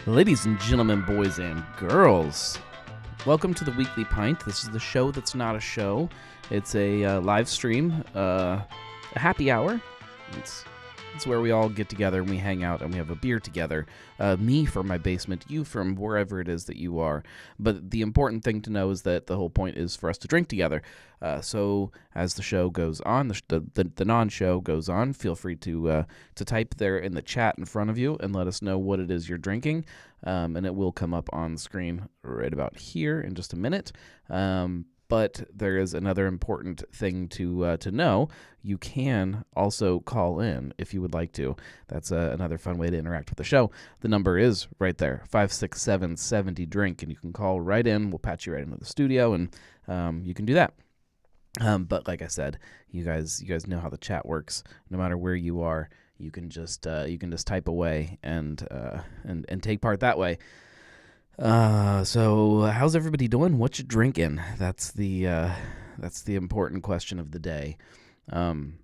Ladies and gentlemen, boys and girls, welcome to the Weekly Pint. This is the show that's not a show. It's a live stream, a happy hour. It's where we all get together and we hang out and we have a beer together. Me from my basement, you from wherever it is that you are. But the important thing to know is that the whole point is for us to drink together. So as the show goes on, the non-show goes on, feel free to type there in the chat in front of you and let us know what it is you're drinking. And it will come up on the screen right about here in just a minute. But there is another important thing to know. You can also call in if you would like to. That's another fun way to interact with the show. The number is right there, 567-70-DRINK, and you can call right in. We'll patch you right into the studio, and you can do that. But like I said, you guys know how the chat works. No matter where you are, you can just type away and take part that way. So how's everybody doing? What you drinking? That's the important question of the day. And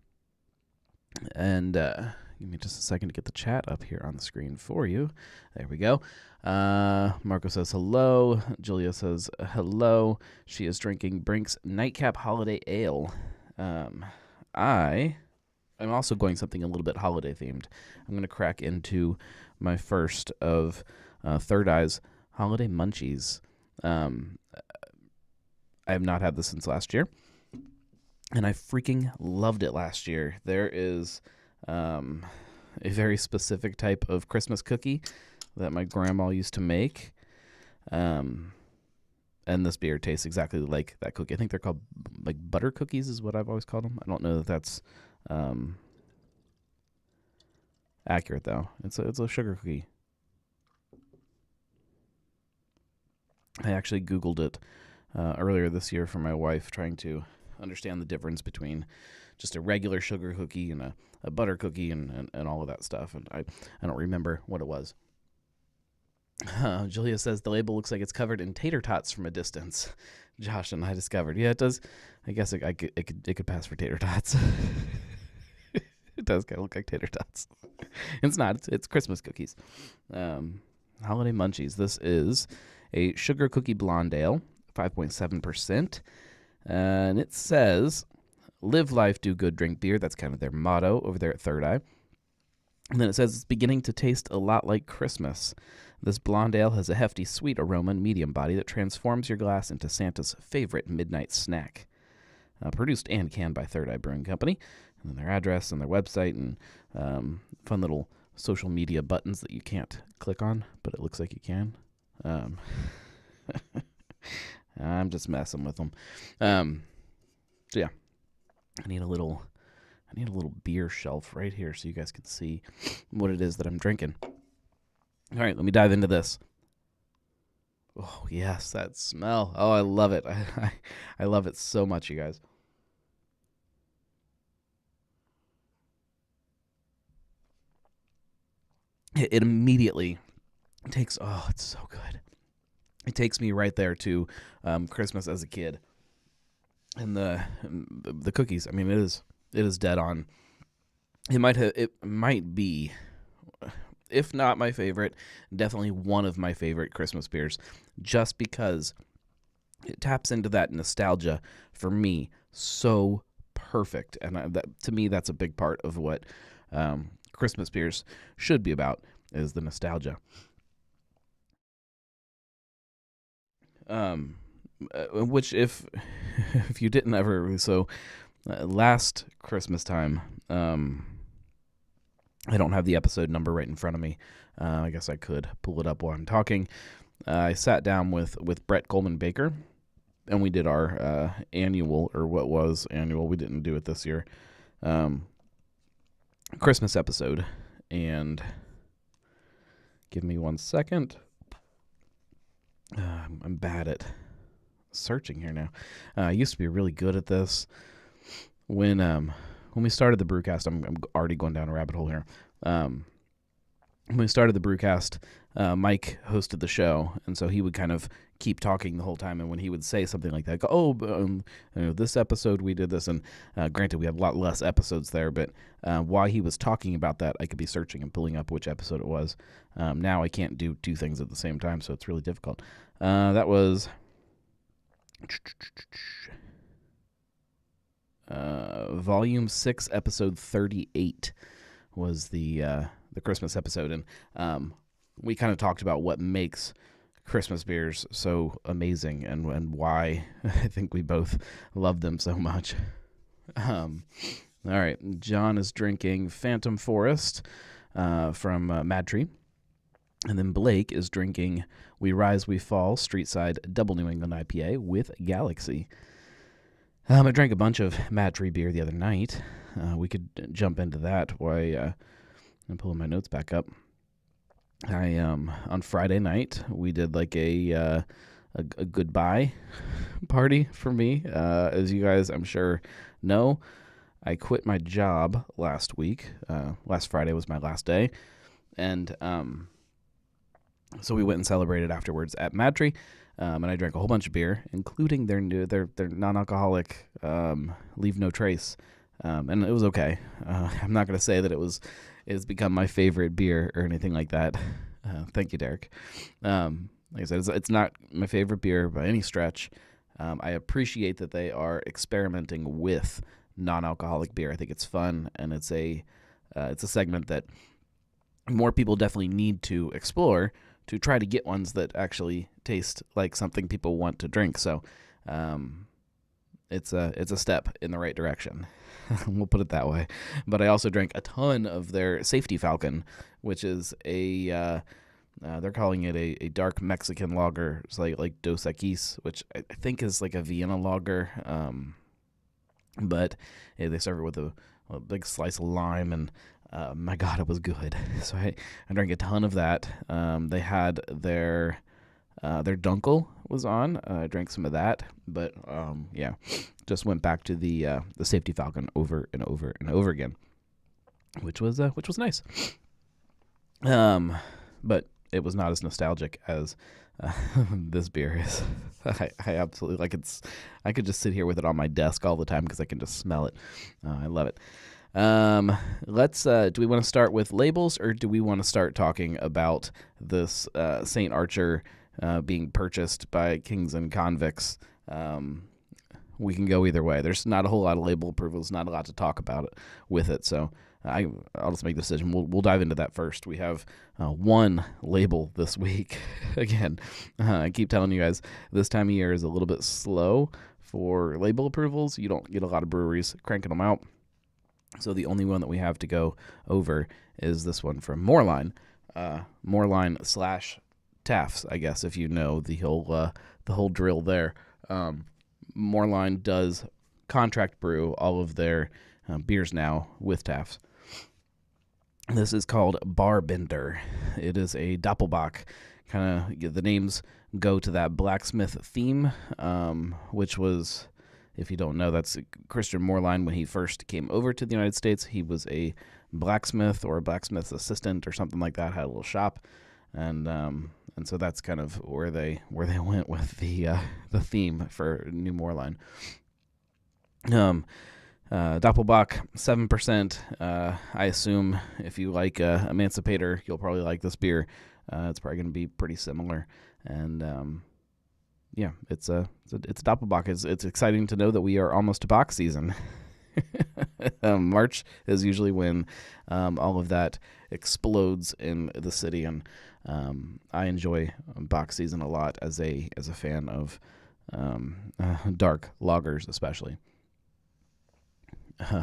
give me just a second to get the chat up here on the screen for you. There we go. Marco says hello. Julia says hello. She is drinking Brink's Nightcap Holiday Ale. I'm also going something a little bit holiday themed. I'm going to crack into my first of Third Eye's Holiday Munchies. I have not had this since last year, and I freaking loved it last year. There is a very specific type of Christmas cookie that my grandma used to make, and this beer tastes exactly like that cookie. I think they're called like butter cookies is what I've always called them. I don't know that that's accurate though. It's a sugar cookie. I actually Googled it earlier this year for my wife, trying to understand the difference between just a regular sugar cookie and a butter cookie and all of that stuff. And I don't remember what it was. Julia says the label looks like it's covered in tater tots from a distance. Josh and I discovered. Yeah, it does. I guess it could pass for tater tots. It does kind of look like tater tots. It's not. It's Christmas cookies. Holiday Munchies. This is a sugar cookie blonde ale, 5.7%. And it says, live life, do good, drink beer. That's kind of their motto over there at Third Eye. And then it says, it's beginning to taste a lot like Christmas. This blonde ale has a hefty, sweet aroma and medium body that transforms your glass into Santa's favorite midnight snack. Produced and canned by Third Eye Brewing Company. And then their address and their website and fun little social media buttons that you can't click on, but it looks like you can. I'm just messing with them. So yeah, I need a little beer shelf right here so you guys can see what it is that I'm drinking. All right, let me dive into this. Oh yes, that smell. Oh, I love it. I love it so much, you guys. It immediately takes, it's so good. It takes me right there to Christmas as a kid. And the cookies, I mean, it is dead on. It might be, if not my favorite, definitely one of my favorite Christmas beers, just because it taps into that nostalgia for me so perfect. And to me, that's a big part of what Christmas beers should be about, is the nostalgia. Which if you didn't ever, last Christmas time, I don't have the episode number right in front of me. I guess I could pull it up while I'm talking. I sat down with Brett Coleman Baker, and we did our annual, or what was annual. We didn't do it this year. Christmas episode, and give me 1 second. I'm bad at searching here now. I used to be really good at this. When we started the Brewcast, I'm already going down a rabbit hole here. When we started the Brewcast, Mike hosted the show, and so he would kind of keep talking the whole time, and when he would say something like that, go, oh, this episode we did this, and granted we have a lot less episodes there, but while he was talking about that, I could be searching and pulling up which episode it was. Now I can't do two things at the same time, so it's really difficult. That was Volume 6, Episode 38 was the Christmas episode, and we kind of talked about what makes Christmas beers so amazing and why I think we both love them so much. All right, John is drinking Phantom Forest from Mad Tree, and then Blake is drinking We Rise, We Fall Streetside Double New England IPA with Galaxy. I drank a bunch of Mad Tree beer the other night. We could jump into that while I'm pulling my notes back up. On Friday night, we did like a goodbye party for me. As you guys, I'm sure, know, I quit my job last week. Last Friday was my last day. And so we went and celebrated afterwards at Mad Tree. And I drank a whole bunch of beer, including their non-alcoholic Leave No Trace. And it was okay. I'm not going to say that it's become my favorite beer or anything like that. Thank you, Derek. Like I said, it's not my favorite beer by any stretch. I appreciate that they are experimenting with non-alcoholic beer. I think it's fun, and it's a segment that more people definitely need to explore to try to get ones that actually taste like something people want to drink. So it's a step in the right direction. We'll put it that way. But I also drank a ton of their Safety Falcon, which is they're calling it a dark Mexican lager. It's like Dos Equis, which I think is like a Vienna lager. But they serve it with a big slice of lime, and my God, it was good. So I drank a ton of that. They had their Dunkel was on. I drank some of that, but yeah, just went back to the Safety Falcon over and over and over again, which was nice. But it was not as nostalgic as this beer is. I absolutely like it. I could just sit here with it on my desk all the time because I can just smell it. I love it. Let's do we want to start with labels, or do we want to start talking about this St. Archer being purchased by Kings and Convicts? We can go either way. There's not a whole lot of label approvals, not a lot to talk about it with it, so I'll just make the decision. We'll dive into that first. We have one label this week. Again, I keep telling you guys, this time of year is a little bit slow for label approvals. You don't get a lot of breweries cranking them out. So the only one that we have to go over is this one from Moreline. Moreline / Taft's, I guess, if you know the whole drill there. Moreline does contract brew all of their beers now with Taft's. This is called Barbender. It is a Doppelbock. Kind of the names go to that blacksmith theme, which was, if you don't know, that's Christian Moreline. When he first came over to the United States, he was a blacksmith or a blacksmith's assistant or something like that. Had a little shop, and so that's kind of where they went with the theme for New Moreline. Doppelbock, 7%. I assume if you like Emancipator, you'll probably like this beer. It's probably going to be pretty similar, and yeah, it's Doppelbock. It's exciting to know that we are almost to box season. March is usually when all of that explodes in the city, and I enjoy box season a lot as a fan of dark lagers, especially.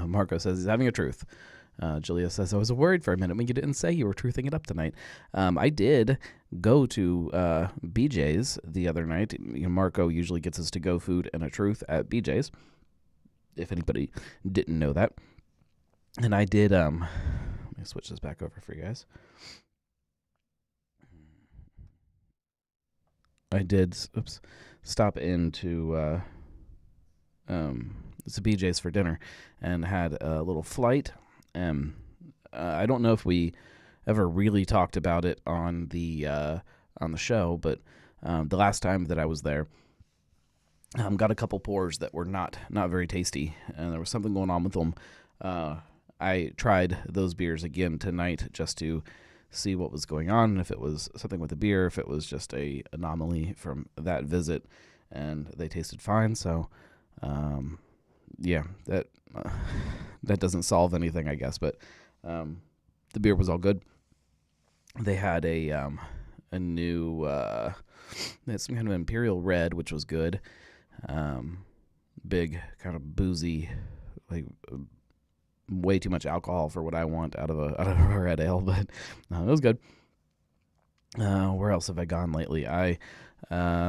Marco says he's having a truth. Julia says, I was worried for a minute when you didn't say you were truthing it up tonight. I did go to BJ's the other night. Marco usually gets us to-go food and a truth at BJ's, if anybody didn't know that. And I did, let me switch this back over for you guys. I did, stop into it's a BJ's for dinner and had a little flight. I don't know if we ever really talked about it on the show, but the last time that I was there. Got a couple pours that were not very tasty, and there was something going on with them. I tried those beers again tonight just to see what was going on, if it was something with the beer, if it was just a anomaly from that visit, and they tasted fine. So, that doesn't solve anything, I guess, but the beer was all good. They had a new they had some kind of imperial red, which was good. Big kind of boozy, like way too much alcohol for what I want out of a red ale, but it was good. Where else have I gone lately? I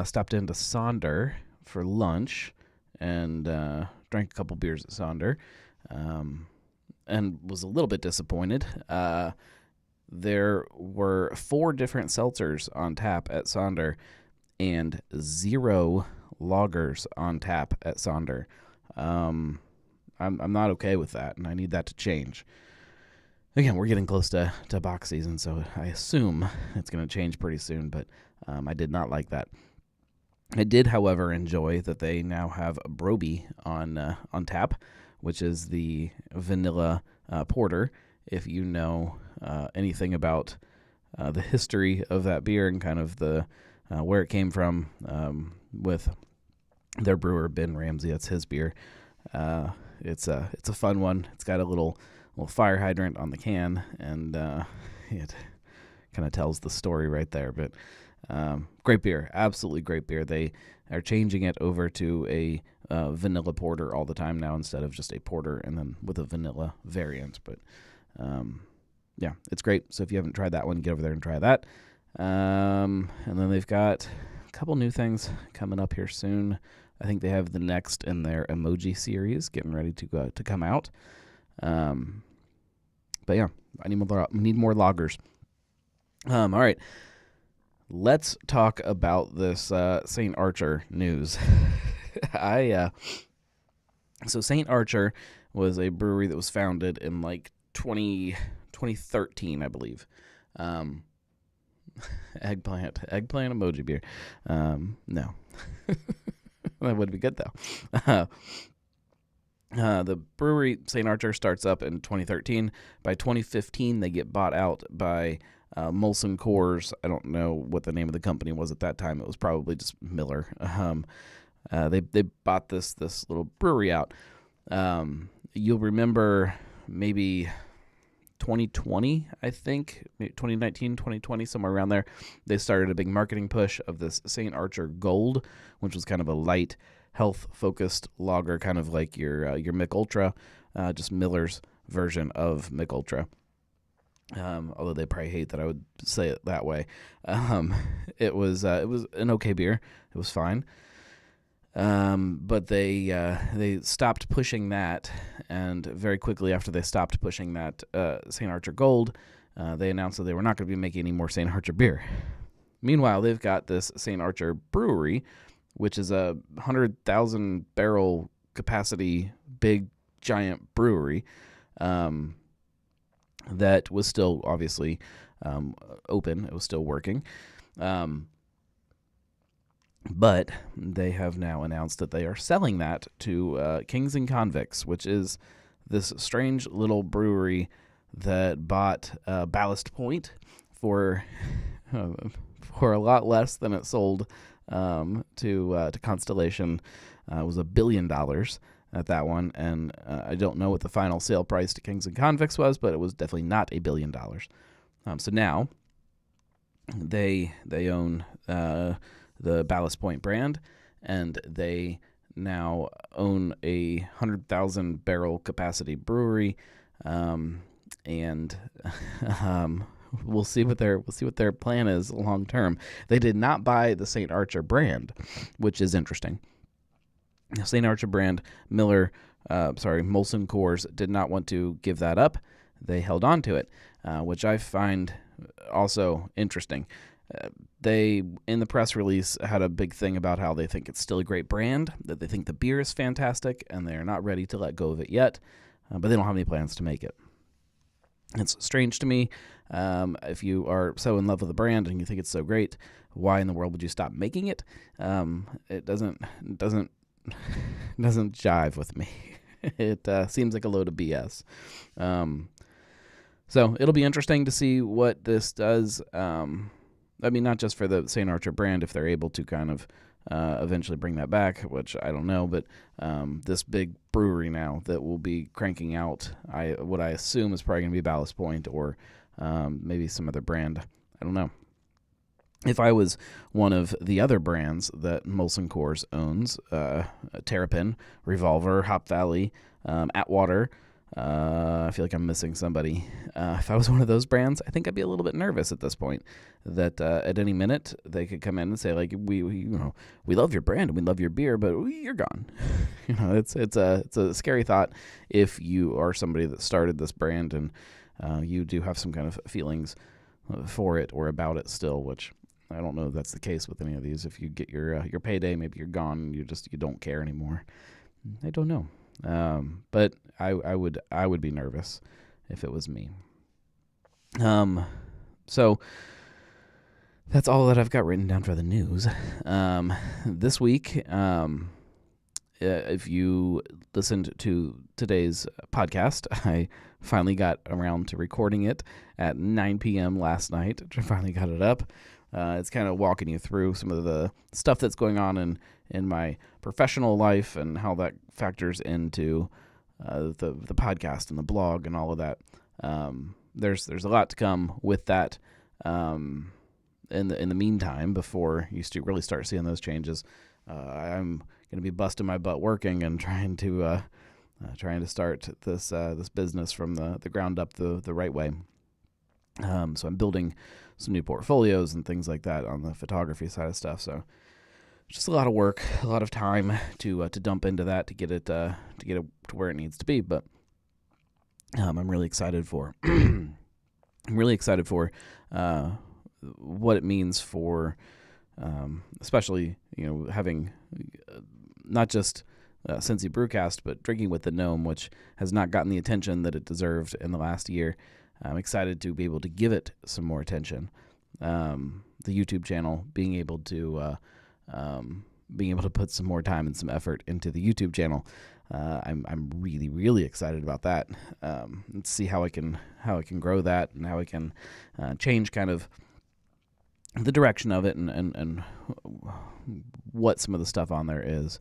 stopped into Sonder for lunch and drank a couple beers at Sonder, and was a little bit disappointed. There were 4 different seltzers on tap at Sonder and 0 lagers on tap at Sonder. I'm not okay with that, and I need that to change. Again, we're getting close to box season, so I assume it's going to change pretty soon, but I did not like that. I did, however, enjoy that they now have a Broby on tap, which is the vanilla porter. If you know anything about the history of that beer and kind of the where it came from with their brewer, Ben Ramsey, that's his beer. It's a fun one. It's got a little fire hydrant on the can, and it kind of tells the story right there. But great beer, absolutely great beer. They are changing it over to a vanilla porter all the time now instead of just a porter and then with a vanilla variant. But it's great. So if you haven't tried that one, get over there and try that. And then they've got a couple new things coming up here soon. I think they have the next in their emoji series getting ready to come out. But yeah, I need more lagers. All right, let's talk about this St. Archer news. So St. Archer was a brewery that was founded in like 2013, I believe. Eggplant emoji beer. No. That would be good, though. The brewery, St. Archer, starts up in 2013. By 2015, they get bought out by Molson Coors. I don't know what the name of the company was at that time. It was probably just Miller. They bought this little brewery out. You'll remember maybe 2020, I think, 2019, 2020, somewhere around there, they started a big marketing push of this St. Archer Gold, which was kind of a light, health-focused lager, kind of like your Mick Ultra, just Miller's version of Mick Ultra. Although they probably hate that I would say it that way. It was an okay beer. It was fine. But they stopped pushing that, and very quickly after they stopped pushing that St. Archer Gold, they announced that they were not going to be making any more St. Archer beer. Meanwhile, they've got this St. Archer Brewery, which is a 100,000 barrel capacity, big giant brewery that was still obviously open. It was still working. But they have now announced that they are selling that to Kings and Convicts, which is this strange little brewery that bought Ballast Point for a lot less than it sold to Constellation. It was $1 billion at that one, and I don't know what the final sale price to Kings and Convicts was, but it was definitely not $1 billion. So now they own the Ballast Point brand, and they now own a 100,000 barrel capacity brewery, and we'll see what their plan is long term. They did not buy the St. Archer brand, which is interesting. The St. Archer brand, Molson Coors did not want to give that up. They held on to it, which I find also interesting. They, in the press release, had a big thing about how they think it's still a great brand, that they think the beer is fantastic, and they're not ready to let go of it yet, but they don't have any plans to make it. It's strange to me. If you are so in love with the brand and you think it's so great, why in the world would you stop making it? It doesn't doesn't jive with me. It seems like a load of BS. So it'll be interesting to see what this does. I mean, not just for the St. Archer brand, if they're able to kind of eventually bring that back, which I don't know, but this big brewery now that will be cranking out, what I assume is probably going to be Ballast Point or maybe some other brand. I don't know. If I was one of the other brands that Molson Coors owns, Terrapin, Revolver, Hop Valley, Atwater, I feel like I'm missing somebody. If I was one of those brands, I think I'd be a little bit nervous at this point that at any minute they could come in and say, like, we love your brand and we love your beer, but you're gone. It's a scary thought if you are somebody that started this brand and you do have some kind of feelings for it or about it still, which I don't know if that's the case with any of these. If you get your payday, maybe you're gone and you don't care anymore. I don't know. But I would be nervous if it was me. So that's all that I've got written down for the news. This week, if you listened to today's podcast, I finally got around to recording it at 9 p.m. last night. I finally got it up. It's kind of walking you through some of the stuff that's going on in my professional life and how that factors into the podcast and the blog and all of that. There's a lot to come with that. In the meantime, before you really start seeing those changes, I'm going to be busting my butt working and trying to start this business from the ground up the right way. So I'm building some new portfolios and things like that on the photography side of stuff. So just a lot of work, a lot of time to dump into that to get it to where it needs to be. But I'm really excited for what it means for especially having not just Cincy Brewcast, but Drinking with the Gnome, which has not gotten the attention that it deserved in the last year. I'm excited to be able to give it some more attention. The YouTube channel, being able to put some more time and some effort into the YouTube channel. I'm really, really excited about that. Let's see how I can grow that and how I can change kind of the direction of it and what some of the stuff on there is.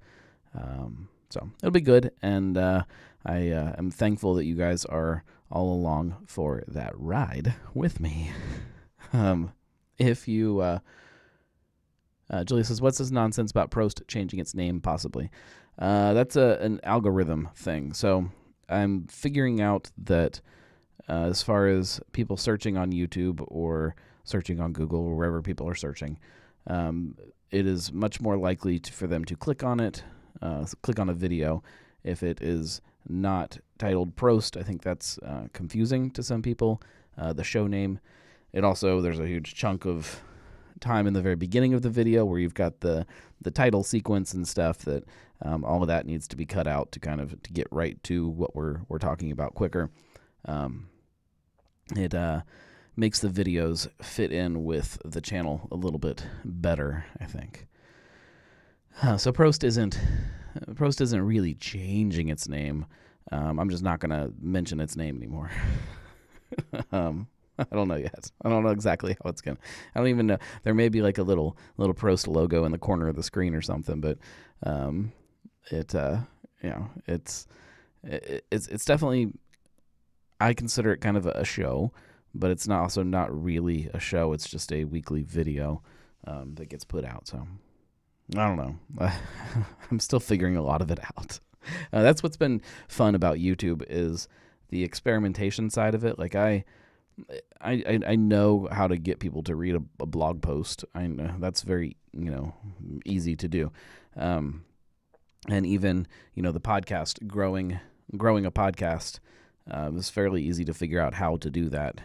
So it'll be good, and I am thankful that you guys are all along for that ride with me. If you, Julia says, what's this nonsense about Prost changing its name possibly? That's an algorithm thing. So I'm figuring out that as far as people searching on YouTube or searching on Google or wherever people are searching, it is much more likely for them to click on it, click on a video if it is not titled Prost. I think that's confusing to some people, the show name. It also, there's a huge chunk of time in the very beginning of the video where you've got the title sequence and stuff that all of that needs to be cut out to kind of to get right to what we're talking about quicker. It makes the videos fit in with the channel a little bit better, I think. So Prost isn't really changing its name. I'm just not going to mention its name anymore. I don't know yet. I don't know exactly how it's gonna. I don't even know. There may be like a little Prost logo in the corner of the screen or something, but it's definitely. I consider it kind of a show, but it's also not really a show. It's just a weekly video that gets put out. So I don't know. I'm still figuring a lot of it out. That's what's been fun about YouTube is the experimentation side of it. Like I know how to get people to read a blog post. I know that's very, easy to do. And even, the podcast, growing a podcast, it's fairly easy to figure out how to do that,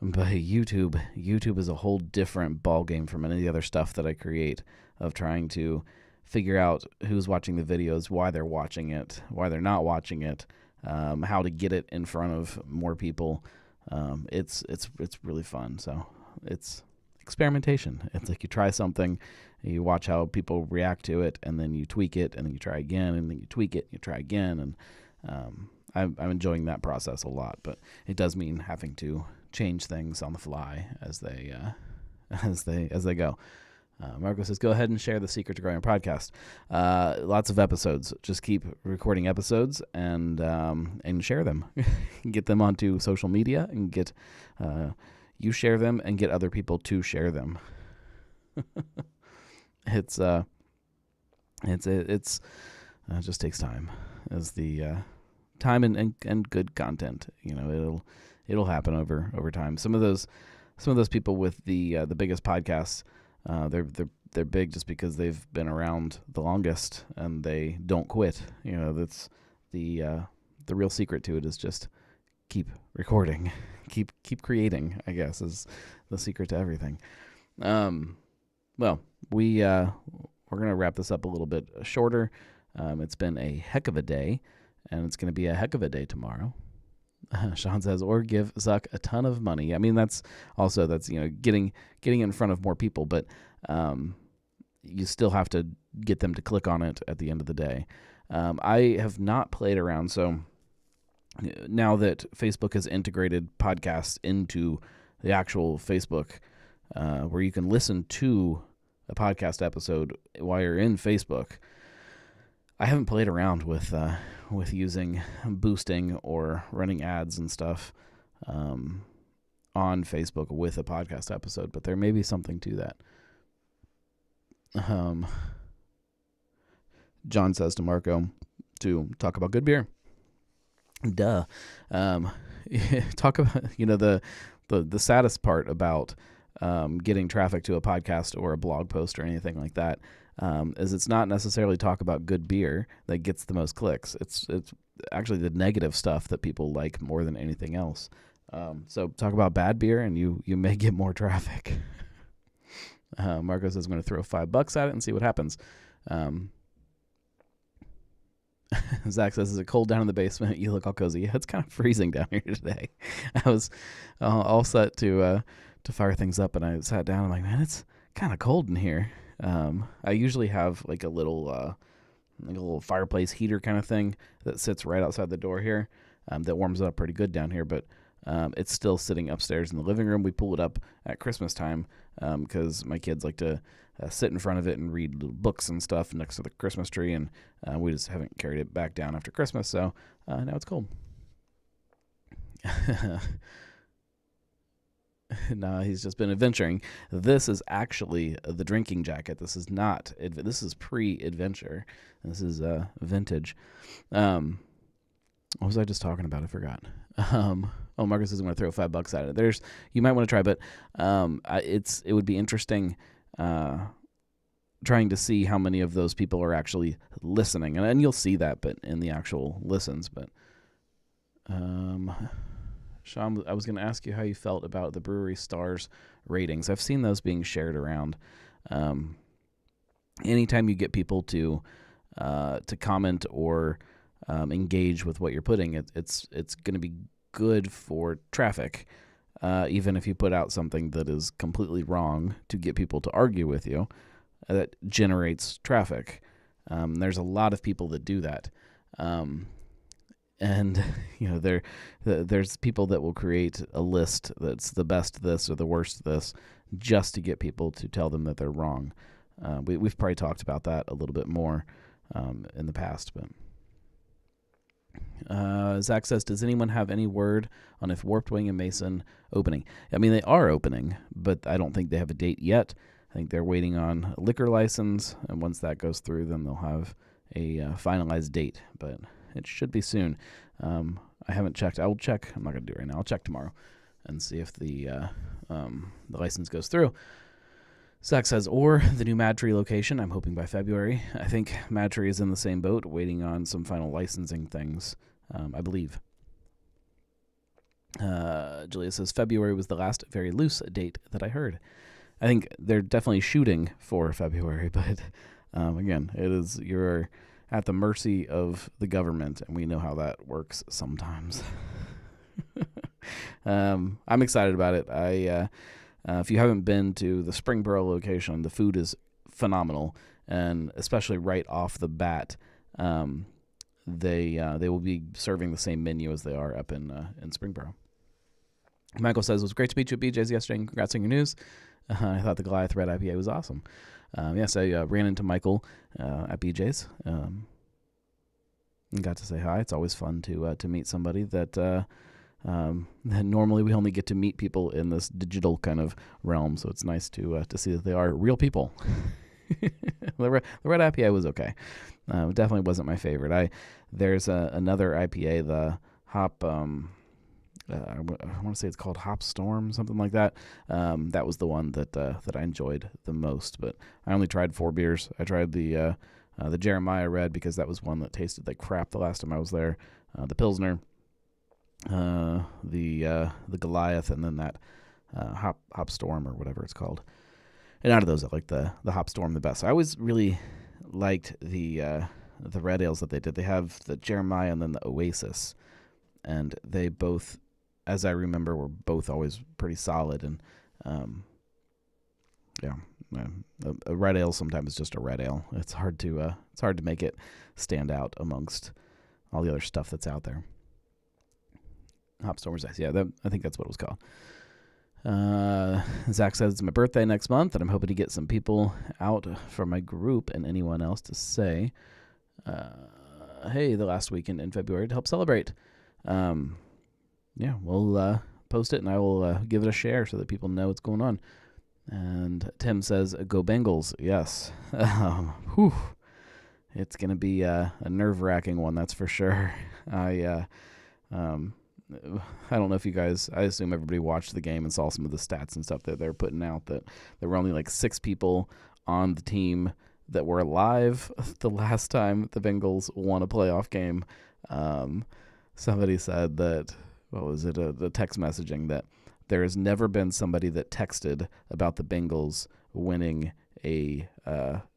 But YouTube is a whole different ballgame from any of the other stuff that I create of trying to figure out who's watching the videos, why they're watching it, why they're not watching it, how to get it in front of more people. It's really fun. So it's experimentation. It's like you try something, you watch how people react to it, and then you tweak it, and then you try again, and then you tweak it, and you try again, and I'm enjoying that process a lot. But it does mean having to change things on the fly as they go. Marco says, go ahead and share the secret to growing a podcast. Lots of episodes. Just keep recording episodes and share them. Get them onto social media and get you share them and get other people to share them. It just takes time. As the time and good content. It'll happen over time. Some of those people with the biggest podcasts, they're big just because they've been around the longest and they don't quit. That's the real secret to it is just keep recording, keep creating, I guess, is the secret to everything. Well, we're gonna wrap this up a little bit shorter. It's been a heck of a day, and it's gonna be a heck of a day tomorrow. Sean says, or give Zuck a ton of money. I mean, that's getting in front of more people, but you still have to get them to click on it at the end of the day. I have not played around, so now that Facebook has integrated podcasts into the actual Facebook, where you can listen to a podcast episode while you're in Facebook, I haven't played around with using boosting or running ads and stuff on Facebook with a podcast episode, but there may be something to that. John says to Marco to talk about good beer. Duh. Talk about the saddest part about getting traffic to a podcast or a blog post or anything like that. Is it's not necessarily talk about good beer that gets the most clicks. It's actually the negative stuff that people like more than anything else. So talk about bad beer and you may get more traffic. Marco says, I'm going to throw $5 at it and see what happens. Zach says, is it cold down in the basement? You look all cozy. Yeah, it's kind of freezing down here today. I was all set to fire things up, and I sat down. I'm like, man, it's kind of cold in here. I usually have like a little fireplace heater kind of thing that sits right outside the door here, that warms it up pretty good down here, but it's still sitting upstairs in the living room. We pull it up at Christmas time because my kids like to sit in front of it and read books and stuff next to the Christmas tree, and we just haven't carried it back down after Christmas, so now it's cold. No, he's just been adventuring. This is actually the drinking jacket. This is not. This is pre-adventure. This is vintage. What was I just talking about? I forgot. Marcus is going to throw $5 at it. You might want to try, but it would be interesting trying to see how many of those people are actually listening, and you'll see that, but in the actual listens. But Sean, I was going to ask you how you felt about the brewery stars ratings. I've seen those being shared around. Anytime you get people to comment or engage with what you're putting, it's going to be good for traffic. Even if you put out something that is completely wrong to get people to argue with you, that generates traffic. There's a lot of people that do that. And there's people that will create a list that's the best this or the worst this just to get people to tell them that they're wrong. We've probably talked about that a little bit more in the past. But Zach says, does anyone have any word on if Warped Wing and Mason opening? I mean, they are opening, but I don't think they have a date yet. I think they're waiting on a liquor license, and once that goes through, then they'll have a finalized date. But it should be soon. I haven't checked. I will check. I'm not going to do it right now. I'll check tomorrow and see if the license goes through. Zach says, or the new Mad Tree location. I'm hoping by February. I think Mad Tree is in the same boat, waiting on some final licensing things, I believe. Julia says, February was the last very loose date that I heard. I think they're definitely shooting for February, but again, you're at the mercy of the government, and we know how that works sometimes. I'm excited about it. If you haven't been to the Springboro location, the food is phenomenal, and especially right off the bat, they will be serving the same menu as they are up in Springboro. Michael says, it was great to meet you at BJ's yesterday, and congrats on your news. I thought the Goliath Red IPA was awesome. Yes, I ran into Michael at BJ's and got to say hi. It's always fun to meet somebody that normally we only get to meet people in this digital kind of realm, so it's nice to see that they are real people. The Red IPA was okay. Definitely wasn't my favorite. There's another IPA, the hop. I want to say it's called Hop Storm, something like that. That was the one that I enjoyed the most. But I only tried 4 beers. I tried the Jeremiah Red because that was one that tasted like crap the last time I was there. The Pilsner, the Goliath, and then that Hop Storm or whatever it's called. And out of those, I like the Hop Storm the best. I always really liked the red ales that they did. They have the Jeremiah and then the Oasis, and they both, as I remember, were both always pretty solid. And a red ale sometimes is just a red ale. It's hard to make it stand out amongst all the other stuff that's out there. Hop Stormers Ice, yeah, I think that's what it was called. Zach says it's my birthday next month, and I'm hoping to get some people out from my group and anyone else to say, hey, the last weekend in February to help celebrate. We'll post it, and I will give it a share so that people know what's going on. And Tim says, go Bengals. Yes. It's going to be a nerve-wracking one, that's for sure. I don't know if you guys, I assume everybody watched the game and saw some of the stats and stuff that they're putting out, that there were only like 6 people on the team that were alive the last time the Bengals won a playoff game. Somebody said that, what was it, the text messaging, that there has never been somebody that texted about the Bengals winning a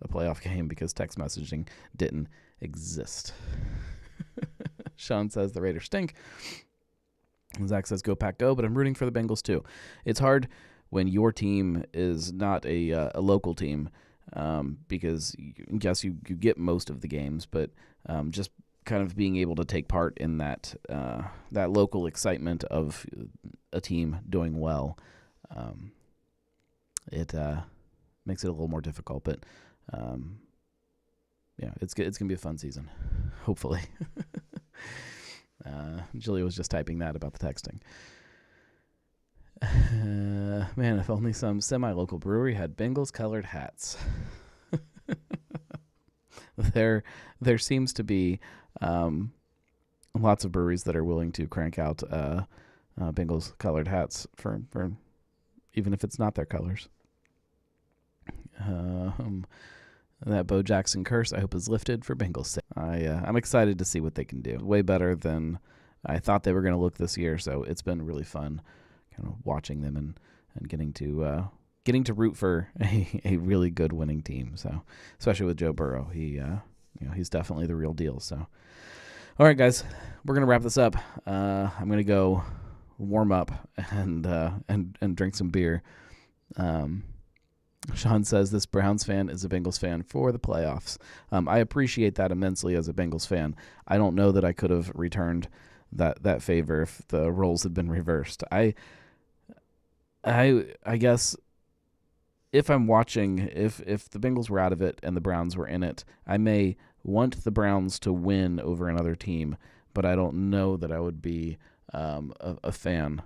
playoff game because text messaging didn't exist. Sean says the Raiders stink. Zach says, go Pack Go, but I'm rooting for the Bengals too. It's hard when your team is not a local team, because yes, you get most of the games, but just kind of being able to take part in that local excitement of a team doing well, it makes it a little more difficult. But it's good. It's gonna be a fun season, hopefully. Julia was just typing that about the texting. Man, if only some semi-local brewery had Bengals colored hats. There seems to be lots of breweries that are willing to crank out Bengals colored hats for even if it's not their colors. That Bo Jackson curse, I hope, is lifted for Bengals' sake. I'm excited to see what they can do. Way better than I thought they were going to look this year, so it's been really fun kind of watching them and getting to root for a really good winning team. So, especially with Joe Burrow, he's definitely the real deal. So, all right, guys, we're going to wrap this up. I'm going to go warm up and drink some beer. Sean says this Browns fan is a Bengals fan for the playoffs. I appreciate that immensely as a Bengals fan. I don't know that I could have returned that favor if the roles had been reversed. I guess if I'm watching, if the Bengals were out of it and the Browns were in it, I may want the Browns to win over another team, but I don't know that I would be a fan.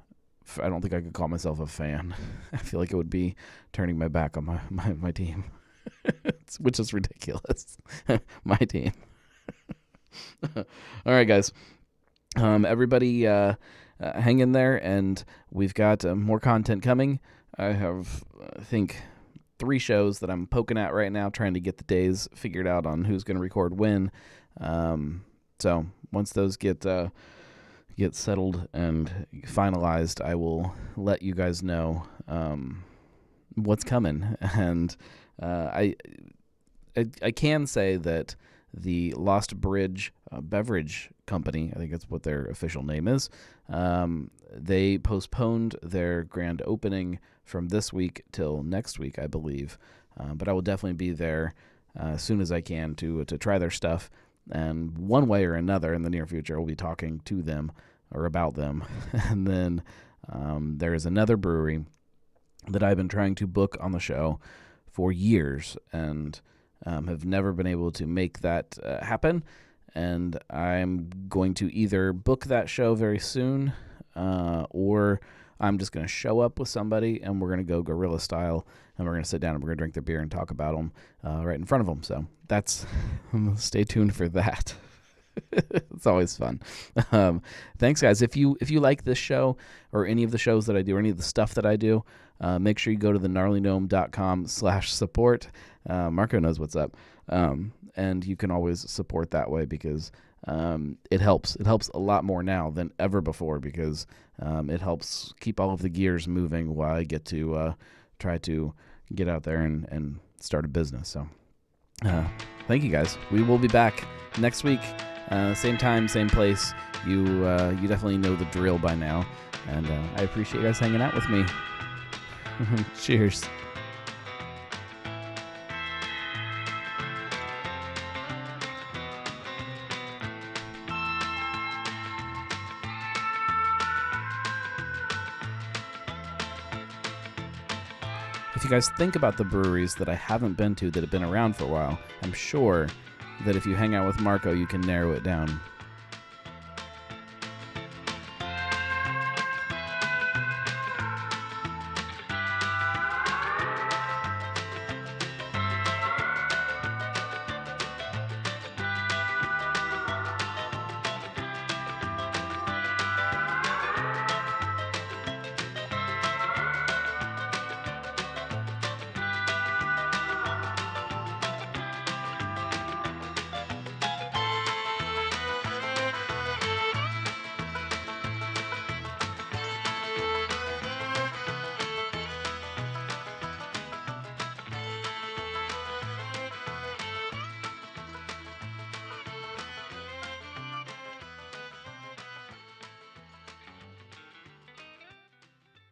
I don't think I could call myself a fan. I feel like it would be turning my back on my team, which is ridiculous. My team. All right, guys. Everybody hang in there, and we've got more content coming. I have, I think, 3 shows that I'm poking at right now, trying to get the days figured out on who's going to record when. So once those get settled and finalized, I will let you guys know what's coming. And I can say that the Lost Bridge Beverage Company. I think that's what their official name is. They postponed their grand opening from this week till next week, I believe. But I will definitely be there as soon as I can to try their stuff. And one way or another in the near future, we'll be talking to them or about them. And then there is another brewery that I've been trying to book on the show for years and have never been able to make that happen. And I'm going to either book that show very soon or I'm just going to show up with somebody and we're going to go guerrilla style and we're going to sit down and we're going to drink their beer and talk about them right in front of them. So that's stay tuned for that. It's always fun. Thanks, guys. If you like this show or any of the shows that I do or any of the stuff that I do, make sure you go to thenarlygnome.com/support. Marco knows what's up. And you can always support that way because it helps. It helps a lot more now than ever before because it helps keep all of the gears moving while I get to try to get out there and start a business. So thank you, guys. We will be back next week. Same time, same place. You definitely know the drill by now. And I appreciate you guys hanging out with me. Cheers. If you guys think about the breweries that I haven't been to that have been around for a while, I'm sure that if you hang out with Marco, you can narrow it down